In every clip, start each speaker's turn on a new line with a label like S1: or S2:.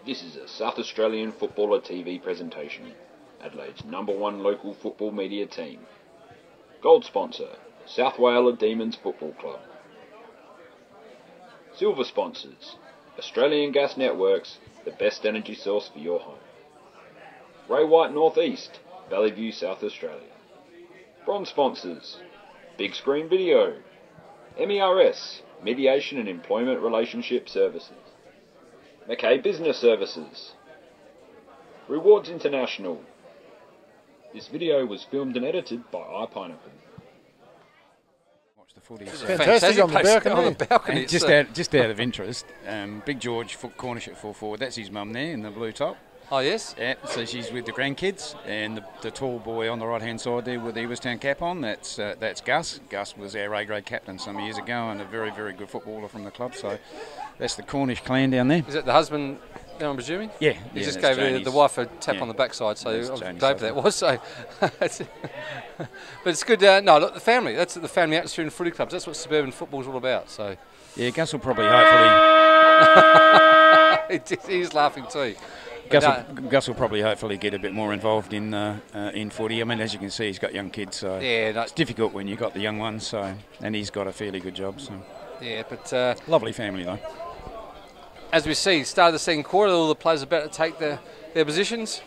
S1: This is a South Australian Footballer TV presentation. Adelaide's #1 local football media team. Gold sponsor, South Wales Demons Football Club. Silver sponsors, Australian Gas Networks, the best energy source for your home. Ray White Northeast, Valley View, South Australia. Bronze sponsors, Big Screen Video, MERS, Mediation and Employment Relationship Services. Mackay Business Services. Rewards International. This video was filmed and edited by iPineapple.
S2: Watch the footy.
S3: Fantastic on the balcony.
S2: And just out of interest, Big George, Cornish at full forward, that's his mum there in the blue top.
S3: Oh, yes?
S2: Yeah, so she's with the grandkids, and the tall boy on the right-hand side there with the Edwardstown cap on, that's Gus. Gus was our A-grade captain some years ago and a very, very good footballer from the club, so that's the Cornish clan down there.
S3: Is that the husband, I'm presuming?
S2: Yeah.
S3: He just gave the wife a tap on the backside, so Dave that was. So. But it's good. No, look, the family, that's the family atmosphere in footy clubs. That's what suburban football's all about. So.
S2: Yeah, Gus will probably hopefully...
S3: He's laughing too.
S2: Gus will probably hopefully get a bit more involved in footy. I mean, as you can see, he's got young kids, so it's difficult when you've got the young ones. So, and he's got a fairly good job. So,
S3: yeah, but
S2: lovely family though.
S3: As we see, start of the second quarter, all the players are about to take their positions.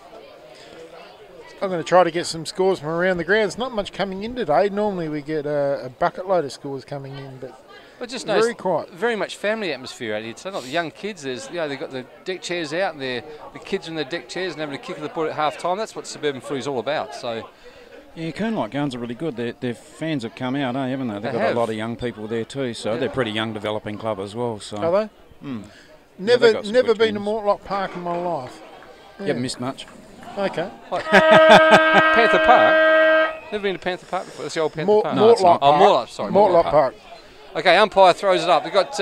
S4: I'm going to try to get some scores from around the ground. There's not much coming in today. Normally we get a bucket load of scores coming in, but.
S3: Just
S4: very quiet.
S3: Very much family atmosphere out here. So not the young kids. There's, they've got the deck chairs out, and the kids are in their deck chairs and having a kick of the ball at half time. That's what suburban footy's all about. So. Yeah,
S2: Kernlight Guns are really good. Their fans have come out, haven't they? They've got a lot of young people there too. So they're a pretty young developing club as well. So.
S4: Are they? Never been to Mortlock Park in my life.
S2: Yeah. You haven't missed much.
S4: Okay.
S3: Panther Park. Never been to Panther Park before. That's the old Panther Park.
S4: Mortlock Park.
S3: Oh, Mortlock. Sorry,
S4: Mortlock Park.
S3: Okay, umpire throws it up. We've got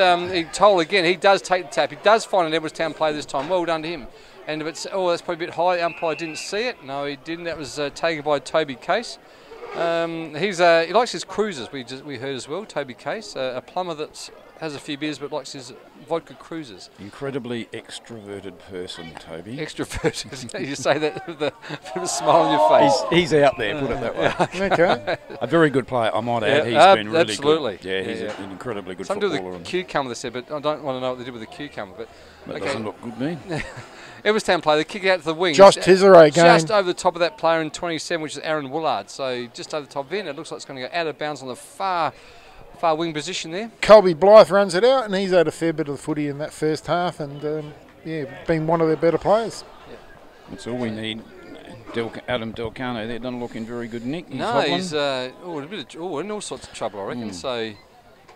S3: Toll again. He does take the tap. He does find an Edwardstown play this time. Well done to him. And if it's, that's probably a bit high. The umpire didn't see it. No, he didn't. That was taken by Toby Case. He likes his cruisers. We heard as well. Toby Case, a plumber that has a few beers but likes his vodka cruisers.
S2: Incredibly extroverted person, Toby.
S3: Extroverted. You say that with a smile on your face.
S2: He's out there, put it that way.
S4: Okay.
S2: A very good player, I might add. He's been really
S3: absolutely
S2: good. Yeah, he's an incredibly good
S3: footballer.
S2: Something
S3: to do with the cucumber, they said, but I don't want to know what they did with the cucumber. But
S2: that doesn't look good to me.
S3: Edwardstown player, they kick it out to the wing.
S4: Josh Tizere again.
S3: Just over the top of that player in 27, which is Aaron Woolard. So just over the top of it. It looks like it's going to go out of bounds on the far wing position there.
S4: Colby Blythe runs it out, and he's had a fair bit of the footy in that first half, and been one of their better players.
S3: Yeah.
S2: That's all we need. Adam Delcano there doesn't look in very good nick.
S3: He's in all sorts of trouble, I reckon. So, is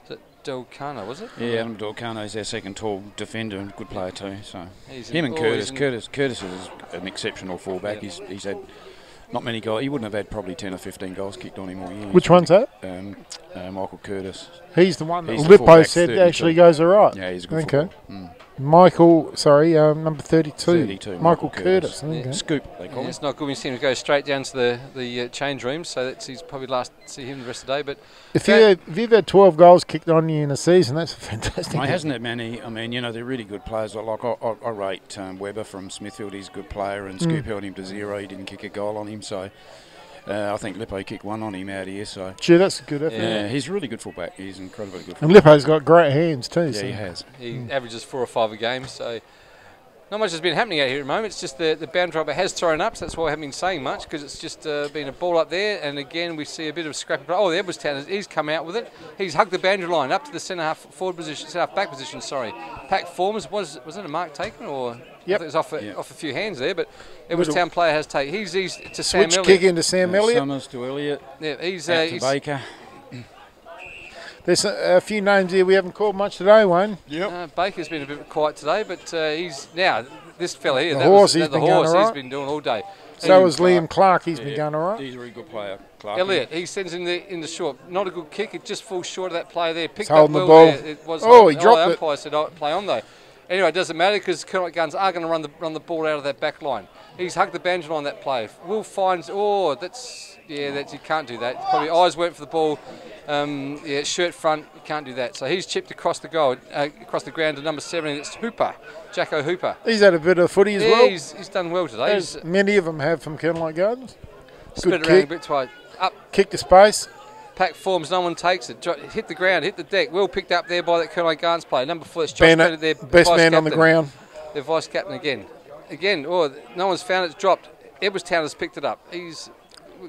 S3: it Delcano, was it?
S2: Yeah, Adam Delcano's our second tall defender and good player too. So him and Curtis. Curtis is an exceptional fullback.
S3: Yeah.
S2: He's had not many goals. He wouldn't have had probably 10 or 15 goals kicked on him all year.
S4: Which one's that?
S2: Michael Curtis.
S4: He's the one that Lippo said actually goes all right.
S2: Yeah, he's a good footballer.
S4: Michael, number 32. Michael Curtis.
S2: Okay. Scoop, they call him.
S3: It's not good when you see him go straight down to the change room, so he's probably last to see him the rest of the day. But
S4: if you've had 12 goals kicked on you in a season, that's fantastic.
S2: He hasn't had many. I mean, they're really good players. Like I rate Webber from Smithfield. He's a good player, and Scoop held him to 0. He didn't kick a goal on him, so. I think Lippo kicked one on him out here. So.
S4: Gee, that's a good effort.
S2: Yeah, he's a really good fullback. He's incredibly good.
S4: And Lippo's got great hands too.
S2: Yeah,
S4: so.
S2: he has.
S3: He averages 4 or 5 a game, so not much has been happening out here at the moment. It's just the boundary rubber has thrown up, so that's why I haven't been saying much, because it's just been a ball up there, and again we see a bit of scrappy. Oh, the Edwardstown, he's come out with it. He's hugged the boundary line up to the centre half back position. Sorry, Pack Formers was it a mark taken or?
S4: Yep.
S3: I think it was off a few hands there, but Edwardstown player has taken. He's to Sam Elliott.
S4: Switch kick into Sam Elliott.
S2: Summers to Elliott.
S3: Yeah, he's
S2: to Baker.
S4: There's a few names here we haven't called much today, Wayne.
S3: Yep. Baker's been a bit quiet today, but he's now this fella here.
S4: He's
S3: been doing all day.
S4: So has Liam Clark. He's been going all right.
S2: He's a very good player. Clark.
S3: Elliott, he sends in the short. Not a good kick. It just falls short of that play there. Picked
S4: holding
S3: up
S4: the
S3: well
S4: ball.
S3: There. It was
S4: he dropped
S3: the umpire said play on though. Anyway, it doesn't matter because Kernock Guns are going to run the ball out of that back line. He's hugged the banjo on that play. Will finds, you can't do that. Probably eyes went for the ball. Shirt front, you can't do that. So he's chipped across the goal, across the ground to number 7. It's Hooper, Jacko Hooper.
S4: He's had a bit of footy as well.
S3: He's done well today.
S4: As many of them have from Kenlock Gardens.
S3: Split
S4: Good
S3: around
S4: kick.
S3: a bit twice. Up,
S4: Kick to space.
S3: pack forms, no one takes it. Hit the ground, hit the deck. Well picked up there by that Kenlock Gardens player. Number 4, it's Josh Bennett, their
S4: best man on the ground.
S3: Their vice captain again. No one's found it. It's dropped. Edwardstown has picked it up. He's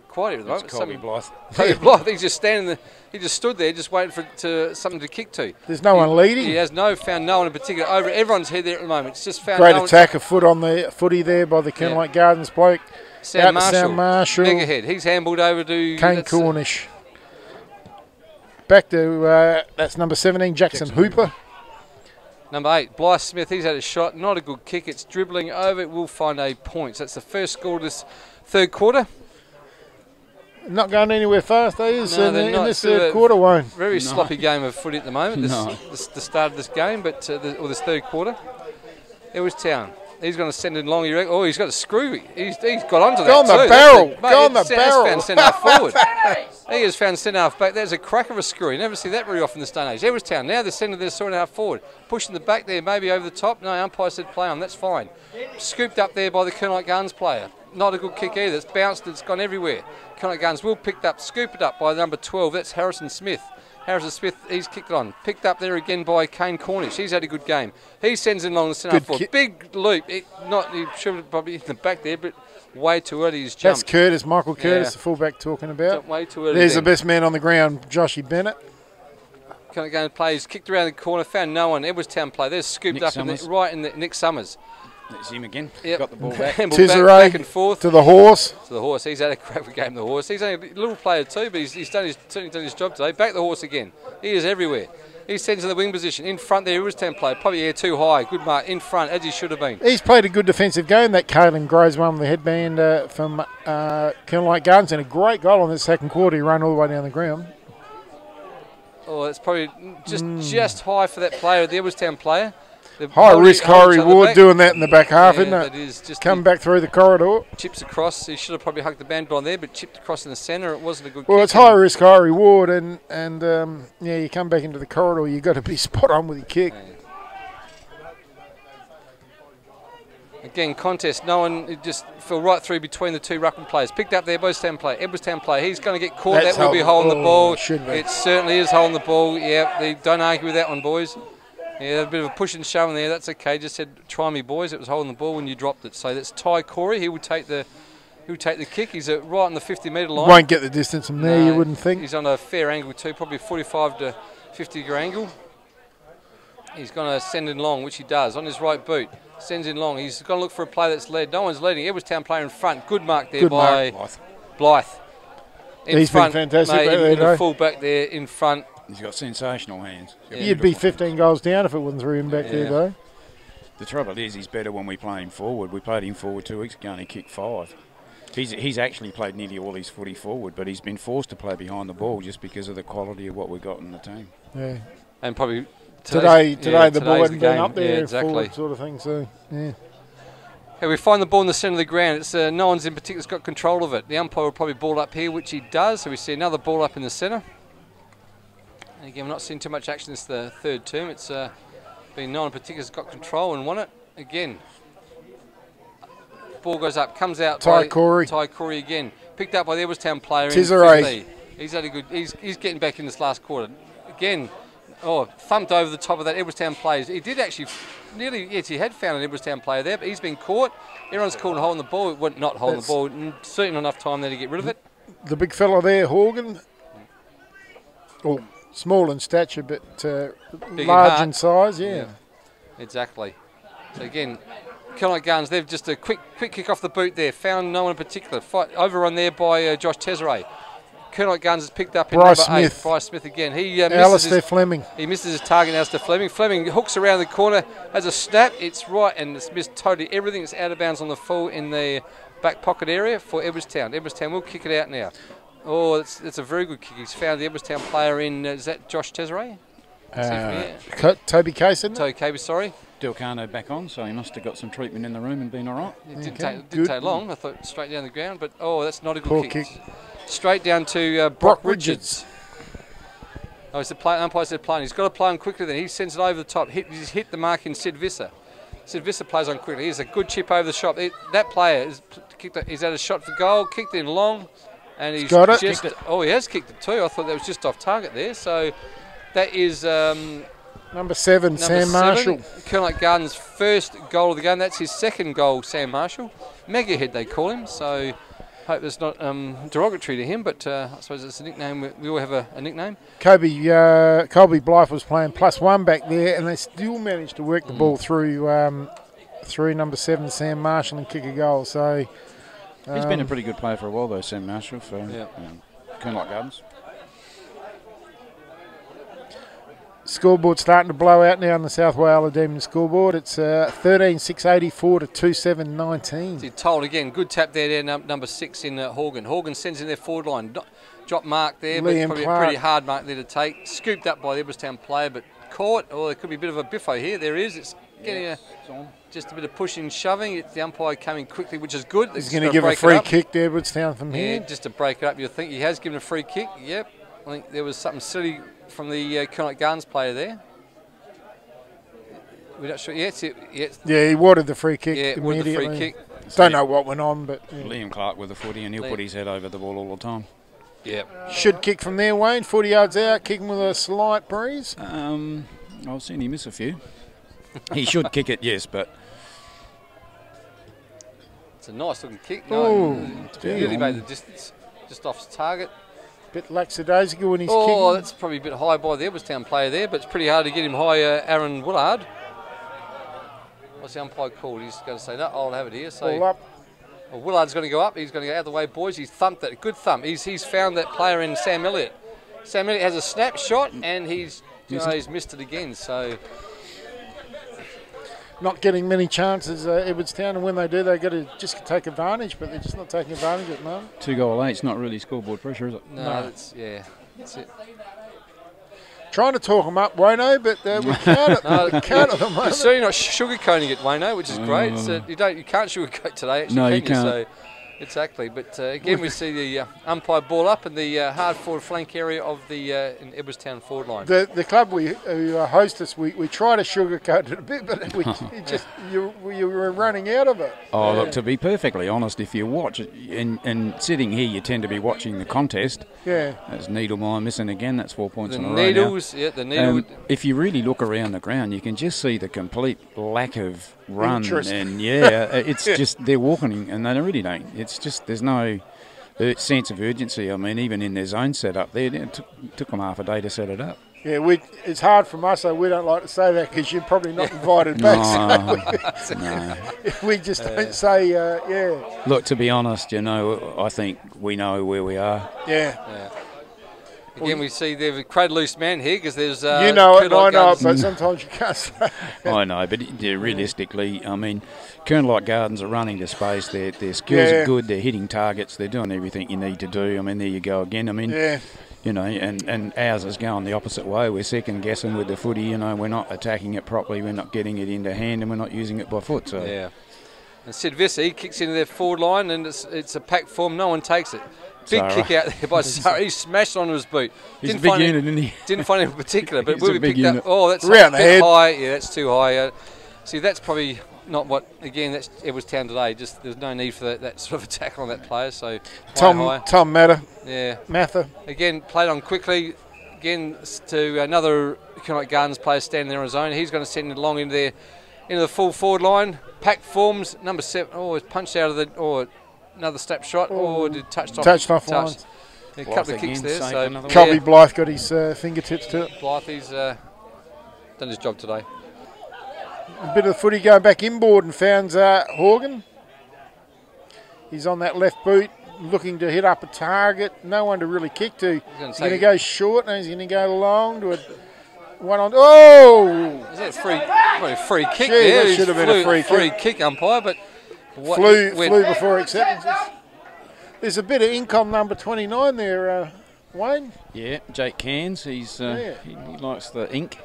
S3: quiet at the moment.
S2: Colby Blythe.
S3: Colby Blythe. He's just standing there. He just stood there, just waiting for something to kick to.
S4: There's no one leading.
S3: He has found no one in particular. Over everyone's head there at the moment. It's just found
S4: Great
S3: no
S4: attack of foot on the footy there by the Kenlock Gardens bloke.
S3: Sam
S4: Marshall.
S3: Mega head. He's handballed over to
S4: Kane Cornish. Back to that's number 17, Jackson Hooper.
S3: Number 8, Blythe Smith. He's had a shot. Not a good kick. It's dribbling over. It will find a point. So that's the first score of this third quarter.
S4: Not going anywhere fast, they is.
S3: No,
S4: in this
S3: they're
S4: third quarter won't.
S3: Very sloppy game of footy at the moment. This the start of this game, but or this third quarter. Edwardstown. He's going to send it long. Oh, he's got a screw. He's got onto that.
S4: Go on the
S3: too.
S4: barrel. Go on the barrel.
S3: Found centre half forward. He has found centre half back. There's a crack of a screw. You never see that very often this day and age. Edwardstown. Now they're sending their centre half forward, pushing the back there, maybe over the top. No, umpire said play on. That's fine. Scooped up there by the Kenlock Guns player. Not a good kick either. It's bounced. It's gone everywhere. Kenlock Guns will pick up, scoop it up by number 12. That's Harrison Smith. Harrison Smith, he's kicked it on. Picked up there again by Kane Cornish. He's had a good game. He sends it along the centre forward. Big loop. He should have probably hit the back there, but way too early he's jumped.
S4: That's Curtis, Michael Curtis, the fullback talking about.
S3: Way too early.
S4: There's the best man on the ground, Joshy Bennett.
S3: Kenlock Guns plays, kicked around the corner, found no one. Edwardstown play. There's scooped up right in the Nick Summers.
S2: That's him again.
S3: Yep.
S2: Got the ball back.
S3: Back and forth.
S4: To the horse.
S3: He's had a crap game, the horse. He's only a little player too, but he's certainly done his job today. Back the horse again. He is everywhere. He sends in the wing position. In front there, Edwardstown player. Probably too high. Good mark. In front, as he should have been.
S4: He's played a good defensive game. That Caelan Groves one with the headband from Kenlock Gardens, and a great goal in the second quarter. He ran all the way down the ground.
S3: Oh, that's probably just high for that player, the Edwardstown player.
S4: High risk, high reward doing that in the back half, isn't it?
S3: That is just
S4: come back through the corridor.
S3: Chips across. He should have probably hugged the band on there, but chipped across in the centre. It wasn't a good kick.
S4: Well, it's high risk, high reward, and you come back into the corridor, you've got to be spot on with your kick.
S3: Yeah. Again, contest. No one just fell right through between the two ruckman players. Picked up there, Edwardstown player. He's going to get caught. That will be holding the ball. It certainly is holding the ball. Yeah, don't argue with that one, boys. Yeah, a bit of a push and shove in there. That's okay. Just said, try me, boys. It was holding the ball when you dropped it. So that's Ty Corey. He will take the kick. He's right on the 50-metre line.
S4: Won't get the distance from there, you wouldn't think.
S3: He's on a fair angle too, probably 45 to 50-degree angle. He's going to send in long, which he does, on his right boot. Sends in long. He's going to look for a play that's led. No one's leading. Edwardstown player in front. Good mark there by Blythe.
S4: He's been fantastic.
S3: The full back there in front.
S2: He's got sensational hands.
S4: You'd be 15 goals down if it wasn't through him back there, though.
S2: The trouble is, he's better when we play him forward. We played him forward 2 weeks ago and he kicked 5. He's actually played nearly all his footy forward, but he's been forced to play behind the ball just because of the quality of what we've got in the team.
S4: Yeah.
S3: And probably
S4: today the ball hadn't been up there,
S3: exactly.
S4: Forward sort of thing. So yeah.
S3: Okay, we find the ball in the centre of the ground. It's no one's in particular's got control of it. The umpire will probably ball up here, which he does. So we see another ball up in the centre. And again, we're not seeing too much action this the third term. It's been no one in particular's got control and won it again. Ball goes up, comes out.
S4: Ty Corey
S3: again, picked up by the Edwardstown player. He's had a good. He's getting back in this last quarter again. Oh, thumped over the top of that Edwardstown player. He did actually he had found an Edwardstown player there, but he's been caught. Everyone's called holding the ball. Well, not holding the ball. Certainly not enough time there to get rid of it.
S4: The big fella there, Horgan. Oh, small in stature, but large in size. Yeah.
S3: Exactly. So again, Kenlock Gardens, they've just a quick kick off the boot there. Found no one in particular. Overrun there by Josh Teseray. Kenlock Gardens has picked up in number 8. Bryce Smith again. He
S4: Alistair Fleming.
S3: He misses his target, Alistair Fleming. Fleming hooks around the corner, has a snap. It's right, and it's missed totally everything. It's out of bounds on the full in the back pocket area for Edwardstown. Edwardstown will kick it out now. Oh, it's a very good kick. He's found the Edwardstown player in, is that Josh Teseray?
S4: Toby Case, isn't it?
S3: Toby Case, sorry.
S2: Delcano back on, so he must have got some treatment in the room and been all right.
S3: It didn't take long. I thought straight down the ground, but that's not a good
S4: Poor
S3: kick.
S4: kick.
S3: Straight down to Brock Richards. Oh, it's the umpire said play. He's got to play on quickly. Then he sends it over the top. He's hit the mark in Sid Visser. Sid Visser plays on quickly. Here's a good chip over the shop. That player he's had a shot for goal, kicked it in long, and he's
S4: got it.
S3: just. Oh, he has kicked it too. I thought that was just off target there. So that is.
S4: Number 7, Sam Marshall.
S3: Kernloch Gardens' first goal of the game. That's his second goal, Sam Marshall. Mega head, they call him. So hope that's not derogatory to him, but I suppose it's a nickname. We all have a nickname.
S4: Colby Blythe was playing +1 back there, and they still managed to work the ball through number 7, Sam Marshall, and kick a goal. So
S2: he's been a pretty good player for a while, though, Sam Marshall, for Kernloch Gardens.
S4: Scoreboard starting to blow out now on the South Wales Demon scoreboard. It's 13-6-84 to 2-7-19.
S3: He's told again, good tap there, number 6 in Horgan. Horgan sends in their forward line. Drop mark there, but probably a pretty hard mark there to take. Scooped up by the Edwardstown player, but caught. Oh, there could be a bit of a biffo here. There is. It's getting just a bit of pushing and shoving. It's the umpire coming quickly, which is good.
S4: He's going to give a free kick to Edwardstown from here.
S3: Just to break it up, you think he has given a free kick. Yep. I think there was something silly from the Kernloch Gardens player there. We're not sure. Yeah,
S4: he wanted the free kick immediately.
S3: Wanted the free kick.
S4: Don't know what went on, but
S2: Liam Clark with the footy, and he'll put his head over the ball all the time.
S3: Yep.
S4: Should kick from there, Wayne. 40 yards out, kicking with a slight breeze.
S2: I've seen him miss a few. He should kick it, yes, but
S3: it's a nice looking kick.
S4: Really
S3: made the distance, just off his target.
S4: Bit lackadaisical when he's kicking.
S3: Oh, that's probably a bit high by the Edwardstown player there, but it's pretty hard to get him high, Aaron Willard. What's the umpire called? He's going to say, no, I'll have it here. So,
S4: Ball up.
S3: Well, Willard's going to go up. He's going to go out of the way, boys. He's thumped that. Good thump. He's found that player in Sam Elliott. Sam Elliott has a snapshot, and he's missed it again. So
S4: not getting many chances, Edwardstown, and when they do, they've got to just take advantage, but they're just not taking advantage at the moment.
S2: 2 goal eight's not really scoreboard pressure, is it?
S3: No. That's it.
S4: Trying to talk them up, Wayno, but we can't at the moment.
S3: You're certainly not sugarcoating it, Wayno, which is great. You can't sugarcoat today, actually,
S2: no,
S3: can
S2: you can't.
S3: So, exactly, but again we see the umpire ball up in the hard forward flank area of the in Edwardstown forward line.
S4: The club who host us, we try to sugarcoat it a bit, but you're running out of it.
S2: Oh, look, to be perfectly honest, if you watch it, and sitting here, you tend to be watching the contest.
S4: Yeah.
S2: That's Needlemire missing again. That's 4 points in a row
S3: Needles,
S2: now.
S3: the needle.
S2: If you really look around the ground, you can just see the complete lack of run,
S4: interest.
S2: And it's just they're walking, and they really don't. It's just there's no sense of urgency. I mean, even in their zone setup, it took them half a day to set it up.
S4: Yeah, it's hard from us, so we don't like to say that because you're probably not invited back.
S2: No.
S4: We just don't say,
S2: Look, to be honest, I think we know where we are.
S4: Yeah.
S3: Again, we see there's a crowd loose man here because there's.
S4: You know it, and I know it, but sometimes you can't say it.
S2: I know, but realistically, I mean, Kernloch Gardens are running to space. Their skills are good. They're hitting targets. They're doing everything you need to do. I mean, there you go again. I mean, and ours is going the opposite way. We're second guessing with the footy. We're not attacking it properly. We're not getting it into hand, and we're not using it by foot. So
S3: And Sid Visser, he kicks into their forward line, and it's a packed form. No one takes it. Big kick out there by Sarah. He smashed onto his boot.
S2: He's a big unit, isn't he?
S3: Didn't find him in particular, but
S2: He's
S3: we picked up. Oh, that's
S4: round
S3: a
S4: the
S3: bit
S4: head.
S3: high. Yeah, that's too high. See, that's probably not what. Again, that's Edwardstown today. Just there's no need for that sort of attack on that player. So
S4: Tom Matter.
S3: Yeah.
S4: Mather.
S3: Again, played on quickly. Again to another Kernloch Gardens player standing there on his own. He's going to send it along into the full forward line. Pack forms. Number 7. Oh, it's punched out of the. Or another step shot. Did touched off
S4: lines.
S3: A couple of kicks there. So
S4: Colby Blythe got his fingertips to it.
S3: Blythe, he's done his job today.
S4: A bit of the footy going back inboard and found Horgan. He's on that left boot, looking to hit up a target. No one to really kick to. He's going to go short and he's going to go long to a one-on. Oh!
S3: Is that a free kick there?
S4: That should have been a free
S3: kick, umpire, but
S4: flew before acceptance. There's a bit of ink on number 29 there, Wayne?
S2: Yeah, Jake Cairns. He likes the ink.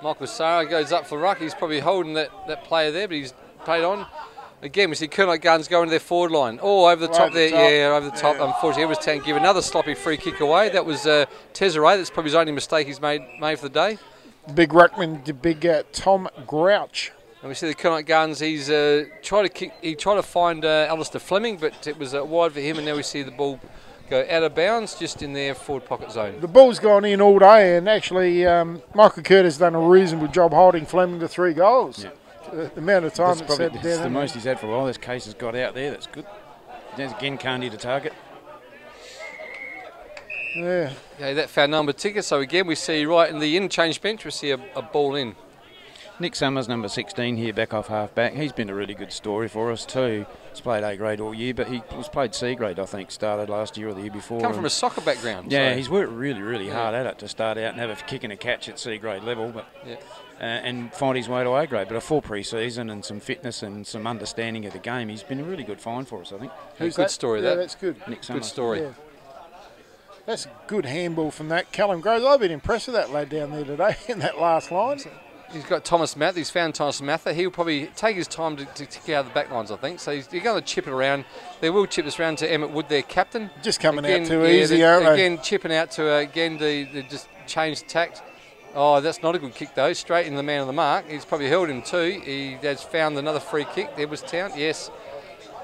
S3: Michael Sarah goes up for ruck. He's probably holding that player there, but he's played on. Again, we see Colonel Guns go into their forward line. Oh, over the top there. Yeah, over the top. Yeah. Unfortunately, Edwardstown give another sloppy free kick away. That was Tezeray. That's probably his only mistake he's made for the day.
S4: Big ruckman, the big Tom Grouch.
S3: And we see the Colonel Guns. He's tried to kick. He tried to find Alistair Fleming, but it was wide for him. And now we see the ball go out of bounds, just in their forward pocket zone. The
S4: ball's gone in all day, and actually, Michael Curtis has done a reasonable job holding Fleming to 3 goals.
S2: Yeah.
S4: The amount of time
S2: that's the most he's had for a while. This case has got out there. That's good. There's again Carney to target.
S4: Yeah.
S3: Yeah, that foul number ticket. So again, we see right in the interchange bench, we see a ball in.
S2: Nick Summers, number 16 here, back off half back. He's been a really good story for us too. He's played A grade all year, but he was played C grade, I think, started last year or the year before.
S3: Come from a soccer background.
S2: Yeah,
S3: so.
S2: He's worked really hard at it to start out and have a kick and a catch at C grade level, but and find his way to A grade. But a full pre-season and some fitness and some understanding of the game, he's been a really good find for us, I think.
S3: Who's good story that?
S4: Yeah, that's good.
S2: Nick Summers.
S3: Good story.
S4: Yeah. That's a good handball from that. Callum Groves, I've been impressed with that lad down there today in that last line.
S3: He's got Thomas Mather. He's found Thomas Mather. He'll probably take his time to kick out of the back lines, I think. So he's going to chip it around. They will chip this round to Emmett Wood, their captain.
S4: Just coming out too easy, aren't they?
S3: Again, chipping out to, they just changed tact. Oh, that's not a good kick, though. Straight in the man of the mark. He's probably held him too. He has found another free kick. There was Town, yes.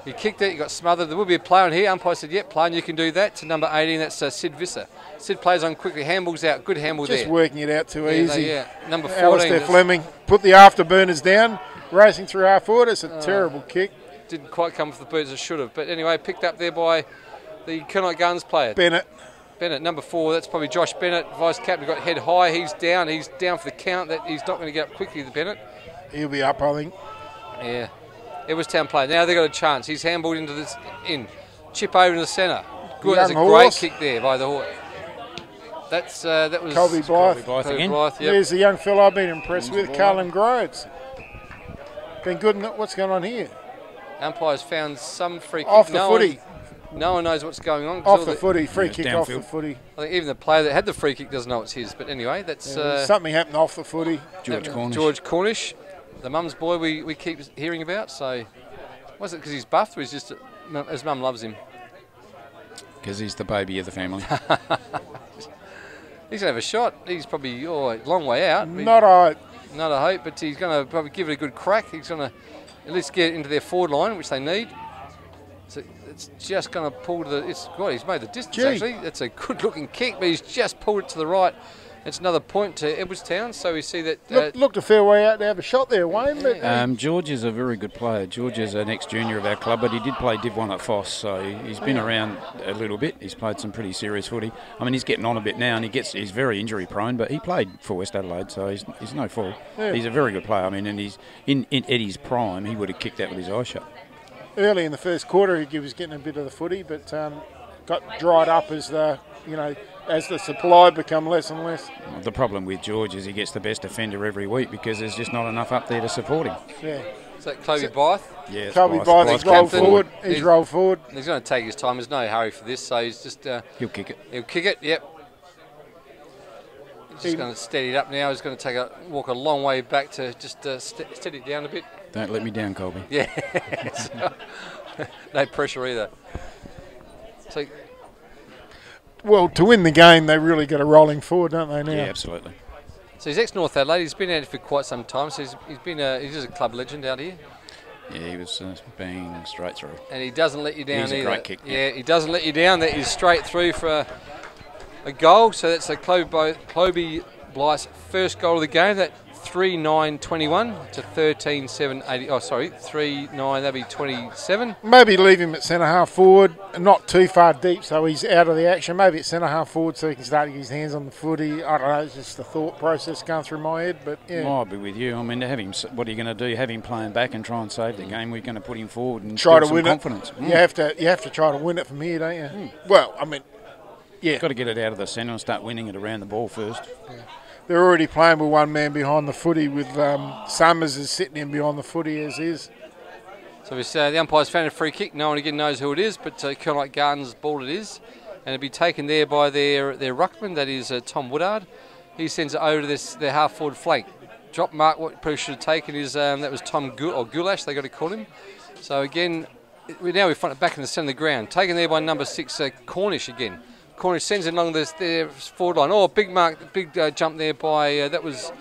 S3: He kicked it, he got smothered. There will be a player on here. Umpire said, yep, player, you can do that. To number 18, that's Sid Visser. Sid plays on quickly, handballs out, good handball there.
S4: Just working it out too easy.
S3: Number 14.
S4: Alistair Fleming put the afterburners down, racing through half forward. It's a terrible kick.
S3: Didn't quite come off the boots as it should have. But anyway, picked up there by the Kernite Guns player.
S4: Bennett,
S3: number 4, that's probably Josh Bennett, vice captain, got head high. He's down for the count. That he's not going to get up quickly, the Bennett.
S4: He'll be up, I think.
S3: Yeah. Edwardstown player. Now they've got a chance. He's handballed into this chip over in the centre. Good. That's a great kick there by the horse. That was
S4: Colby Blythe.
S2: Again.
S3: Yep.
S4: There's the young fellow I've been impressed with, Callum Groves. Been good. What's going on here?
S3: Umpire's found some free kick.
S4: Off the footy.
S3: No one knows what's going on.
S4: Off the footy. Free kick off the footy.
S3: I think even the player that had the free kick doesn't know it's his. But anyway, that's
S4: something happened off the footy.
S3: George Cornish. The mum's boy we keep hearing about. So, was it because he's buffed or he's just his mum loves him?
S2: Because he's the baby of the family.
S3: He's going to have a shot. He's probably a long way out.
S4: Not a
S3: hope, but he's going to probably give it a good crack. He's going to at least get into their forward line, which they need. So it's just going to pull to the... he's made the distance, actually. That's a good-looking kick, but he's just pulled it to the right. It's another point to Edwardstown, so we see that...
S4: looked a fair way out to have a shot there, Wayne. But,
S2: George is a very good player. George is an ex-junior of our club, but he did play Div 1 at Foss, so he's been around a little bit. He's played some pretty serious footy. I mean, he's getting on a bit now, and he's very injury-prone, but he played for West Adelaide, so he's no fool. Yeah. He's a very good player. I mean, and he's in Eddie's prime, he would have kicked that with his eyes shut.
S4: Early in the first quarter, he was getting a bit of the footy, but got dried up as as the supply become less and less.
S2: The problem with George is he gets the best defender every week because there's just not enough up there to support him.
S4: Yeah.
S3: Is that Kobe Blythe?
S2: Yeah,
S4: Kobe Blythe. He's rolled forward. He's rolled forward.
S3: He's going to take his time. There's no hurry for this, so he's just...
S2: he'll kick it.
S3: He'll kick it, yep. He's just going to steady it up now. He's going to walk a long way back to just steady it down a bit.
S2: Don't let me down, Colby.
S3: Yeah. No pressure either. So...
S4: Well, to win the game, they really got a rolling forward, don't they, now?
S2: Yeah, absolutely.
S3: So he's ex-North Adelaide. He's been out for quite some time, so he's a club legend out here.
S2: Yeah, he was banging straight through.
S3: And he doesn't let you down either.
S2: He's a great kick.
S3: Yeah, he doesn't let you down. That is straight through for a goal. So that's a Clobie Blythe's first goal of the game. That 3-9-21 to 13-7-80. Oh, sorry, 3-9. That'd be 27.
S4: Maybe leave him at centre half forward, not too far deep, so he's out of the action. Maybe at centre half forward, so he can start to get his hands on the footy. I don't know. It's just the thought process going through my head, but yeah.
S2: I'll be with you. I mean, to have him. What are you going to do? Have him playing back and try and save the game? We're going to put him forward and
S4: try to
S2: win confidence.
S4: You have to try to win it from here, don't you? Well, I mean, yeah.
S2: Got to get it out of the centre and start winning it around the ball first.
S4: Yeah. They're already playing with one man behind the footy with Summers is sitting in behind the footy as is.
S3: So the umpire's found a free kick. No one again knows who it is, but Kernite Gardens' ball it is. and it'll be taken there by their ruckman, that is Tom Woodard. He sends it over to their half-forward flank. Drop mark, what probably should have taken is, that was Tom Goulash, they got to call him. So again, we find it back in the centre of the ground. Taken there by number 6, Cornish again. Cornish sends it along their forward line. Oh, big mark, big jump there by, that was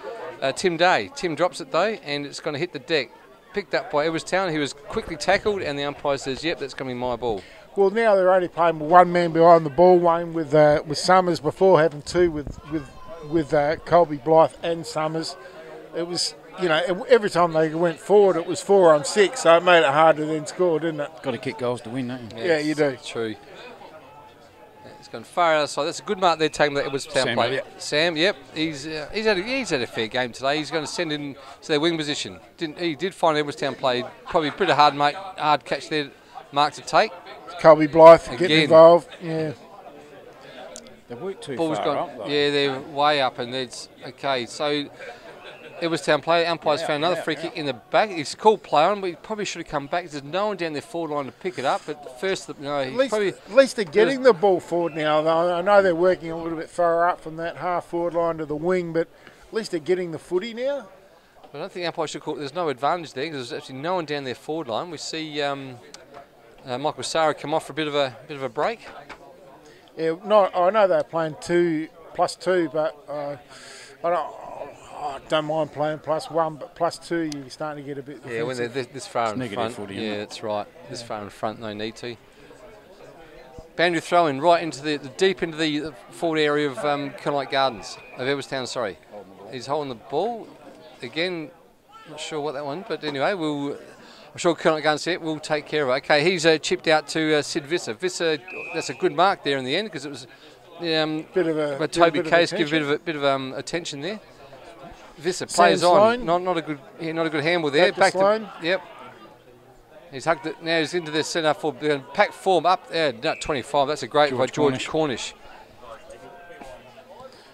S3: Tim Day. Tim drops it though, and it's going to hit the deck. Picked up by Edwardstown. He was quickly tackled, and the umpire says, yep, that's going to be my ball.
S4: Well, now they're only playing with one man behind the ball, Wayne, with Summers, before having two with Colby Blythe and Summers. It was, every time they went forward, it was 4 on 6, so it made it hard to then score, didn't it?
S2: Got to kick goals to win, don't you?
S4: Yeah, you do.
S3: True. It's gone far outside. That's a good mark there, taking that Edwardstown play.
S2: Elliott.
S3: Sam, yep, he's had a fair game today. He's going to send in to their wing position. He did find Edwardstown play. Probably a bit of hard catch there, mark to take.
S4: Colby Blythe getting involved. Yeah.
S2: They've worked too
S3: Ball's
S2: far
S3: gone,
S2: up, though.
S3: yeah, they're way up, and it's okay. So Edwardstown play. Umpires found another free kick in the back. He's called play on, but he probably should have come back. There's no one down their forward line to pick it up. But first,
S4: at least they're getting the ball forward now. Though I know they're working a little bit far up from that half forward line to the wing, but at least they're getting the footy now.
S3: I don't think umpires should call it. There's no advantage there because there's actually no one down their forward line. We see Michael Sarah come off for a bit of a break.
S4: Yeah, I know they're playing 2+2, but I don't mind playing +1, but +2 you're starting to get a bit defensive.
S3: Yeah, when they're this far in front.
S2: Footy,
S3: yeah, that's right. This far in front, no need to. Boundary throw in right into the deep into the forward area of Connolite Gardens, of Edwardstown, sorry. He's holding the ball. Again, not sure what that one, but anyway, I'm sure Connolite Gardens here will take care of it. Okay, he's chipped out to Sid Visser. Visser, that's a good mark there in the end because it was but Toby Case give a bit of attention there. Visser plays on, not a good handball there. Back to yep. He's hugged it. Now he's into the centre for pack form up there. 25. That's a great by George Cornish.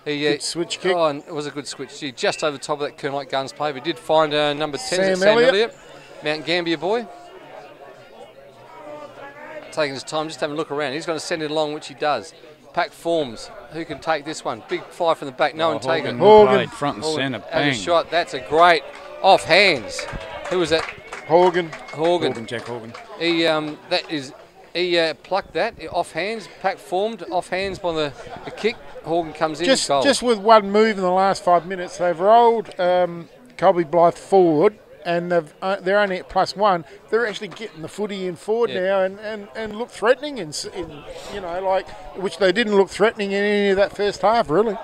S4: Good switch kick.
S3: Oh, it was a good switch. Just over the top of that Connolite Guns play. We did find number 10, Sam Elliott, Mount Gambier boy. Taking his time, just having a look around. He's going to send it along, which he does. Pack forms. Who can take this one? Big fly from the back. No one taking it.
S2: Horgan front and centre. Bang.
S3: Shot. That's a great off hands. Who was that?
S4: Horgan.
S2: Jack Horgan.
S3: He plucked that off hands. Pack formed off hands by the kick. Horgan comes in. Goal.
S4: Just with one move in the last 5 minutes, they've rolled Colby Blythe forward. And they're only at +1. They're actually getting the footy in forward now and look threatening, which they didn't look threatening in any of that first half, really.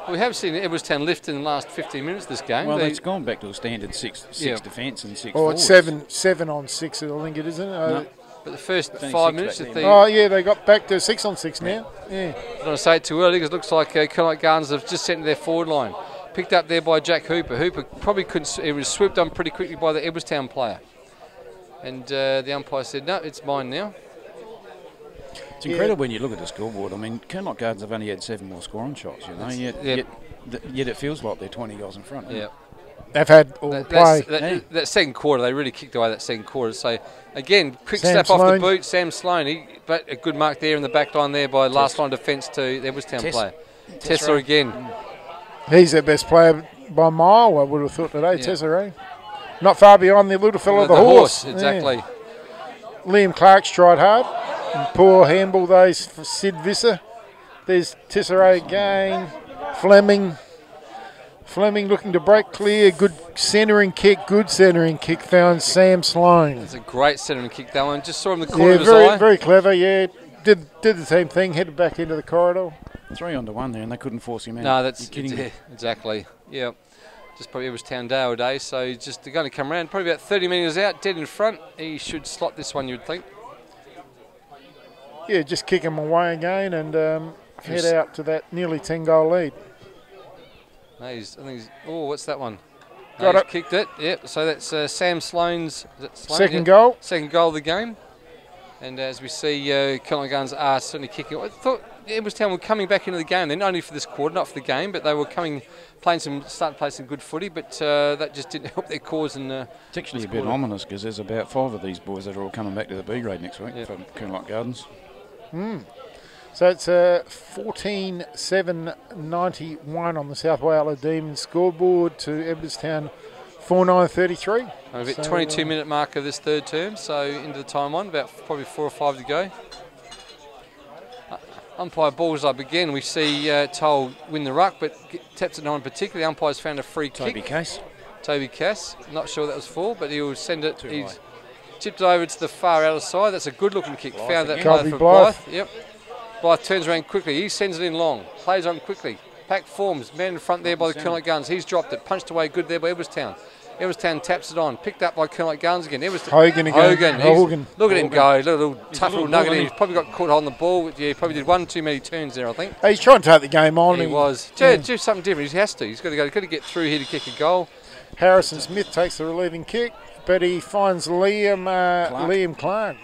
S3: We have seen Edwardstown lift in the last 15 minutes of this game.
S2: Well, it's gone back to a standard six defence and 6 forwards.
S4: It's 7 on 6, I think it is, isn't it?
S3: No. But the first 5 minutes of the...
S4: Oh, yeah, they got back to 6 on 6 now. Yeah.
S3: I don't want to say it too early because it looks like Connolite Gardens have just sent to their forward line. Picked up there by Jack Hooper. Hooper probably couldn't. It was swooped on pretty quickly by the Edwardstown player, and the umpire said, "No, it's mine now."
S2: It's incredible when you look at the scoreboard. I mean, Connolite Gardens have only had 7 more scoring shots. Yet it feels like they're 20 goals in front.
S3: Yeah,
S4: they've had all play.
S3: That second quarter, they really kicked away that second quarter. So again, quick step off the boot, Sam Sloan. But a good mark there in the back line there by last line defence to the Edwardstown player. Tesla again.
S4: He's their best player by a mile, I would have thought today, Tesserae. Not far behind the little fellow, the horse.
S3: Exactly.
S4: Yeah. Liam Clark's tried hard. And poor handball those for Sid Visser. There's Tesserae again. Fleming looking to break clear. Good centering kick. Found Sam Sloan.
S3: It's a great centering kick, that one. Just saw him in the corner of his
S4: eye. Very clever, yeah. Did the same thing, headed back into the corridor.
S2: 3-on-1 there, and they couldn't force him out.
S3: No, that's exactly. Yeah, just probably it was Towndale day, so he's just going to come around. Probably about 30 metres out, dead in front. He should slot this one, you'd think.
S4: Yeah, just kick him away again and head out to that nearly 10-goal lead.
S3: No, I think he's. Oh, what's that one?
S4: No, Got it.
S3: Kicked it. Yep. So that's Sam Sloan's
S4: second goal.
S3: Second goal of the game. And as we see, Connolite Gardens are certainly kicking. I thought Edwardstown were coming back into the game then, only for this quarter, not for the game, but they were starting to play some good footy, but that just didn't help their cause. It's
S2: actually a bit ominous because there's about 5 of these boys that are all coming back to the B grade next week from Connolite Gardens.
S4: So it's 14-7-91 on the South Wales Demons scoreboard to Edwardstown 4-9-33.
S3: A bit 22-minute mark of this third term, so into the time on, about probably 4 or 5 to go. Umpire balls up again. We see Toll win the ruck, but taps it on particularly. The umpire's found a free kick. Toby Cass. Not sure what that was for, but he'll send it. He's chipped it over to the far outer side. That's a good-looking kick.
S2: Blythe
S3: found that
S2: again.
S3: player for Blythe. Yep. Blythe turns around quickly. He sends it in long. Plays on quickly. Pack forms. Man in front there by the Colonel Guns. He's dropped it. Punched away good there by Edwardstown. Edwardstown taps it on. Picked up by Colonel Guns again.
S4: Hogan again.
S3: Hogan. Look at him go. Little tough little nugget. He's probably got caught on the ball. Yeah, he probably did one too many turns there, I think.
S4: He's trying to take the game on.
S3: He was. Do something different. He has to. He's got to go. He's got to get through here to kick a goal.
S4: Harrison Smith takes the relieving kick, but he finds Liam Clark.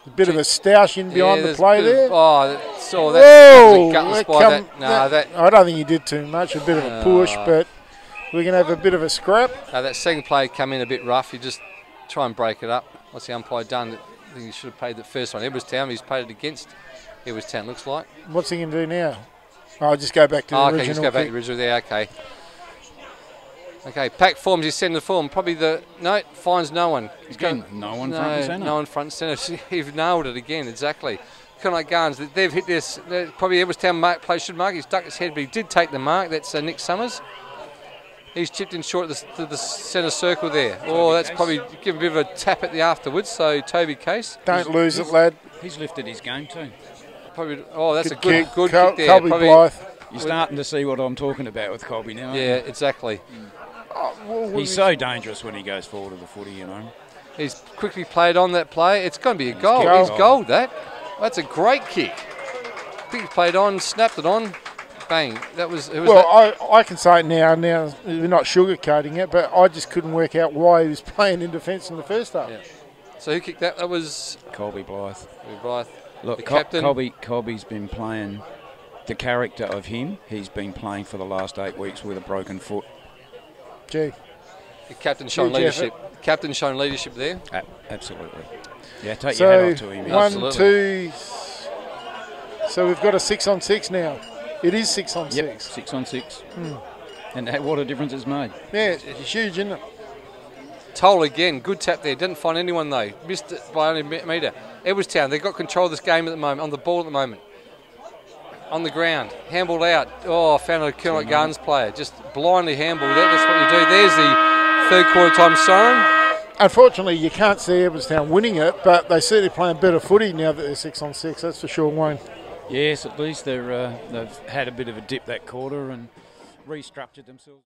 S4: A bit of a stoush in behind the play there.
S3: That's gutless by that.
S4: I don't think he did too much. A bit of a push, but we're going to have a bit of a scrap.
S3: That second play come in a bit rough. You just try and break it up. What's the umpire done? I think he should have paid the first one. Edwardstown, he's paid it against Edwardstown, looks like.
S4: What's he going to do now? I'll just go back to the original.
S3: Okay, just go back to the original there. Okay, pack forms, he's sending the form. Finds no one.
S2: No one front and centre.
S3: No one front and centre. He's nailed it again, exactly. Kind of like Garns, they've hit this. Probably Edwardstown play should mark. He's ducked his head, but he did take the mark. That's Nick Summers. He's chipped in short to the centre circle there. That's probably give a bit of a tap at the afterwards. So Toby Case.
S4: Don't lose it, lad.
S2: He's lifted his game too.
S3: Probably. That's a good kick there.
S4: Colby Blythe.
S2: You're starting to see what I'm talking about with Colby now.
S3: Yeah, exactly.
S2: He's so dangerous when he goes forward to the footy, you know.
S3: He's quickly played on that play. It's going to be a goal. He's goal that. That's a great kick. I think he played on, snapped it on. Bang.
S4: I can say it now. Now, we're not sugarcoating it, but I just couldn't work out why he was playing in defence in the first half.
S3: Yeah. So who kicked that? That was
S2: Colby Blythe.
S3: Look, the captain.
S2: Colby's been playing the character of him. He's been playing for the last 8 weeks with a broken foot.
S4: Gee.
S3: The captain shown leadership. Captain shown leadership there.
S2: Absolutely. Yeah, take your hat off to him.
S4: 1, 2. So we've got a 6-on-6 now. It is 6-on-6.
S2: Yep, 6-on-6. And what a difference it's made.
S4: Yeah, it's huge, isn't it?
S3: Toll again, good tap there. Didn't find anyone though. Missed it by only a metre. Edwardstown, they've got control of this game at the moment, on the ball at the moment. On the ground, handballed out. Found a Colonel Guns player. Just blindly handballed it. That's what you do. There's the third quarter time siren.
S4: Unfortunately, you can't see Edwardstown winning it, but they're certainly playing better footy now that they're 6-on-6. That's for sure, Wayne.
S2: Yes, at least they've had a bit of a dip that quarter and restructured themselves.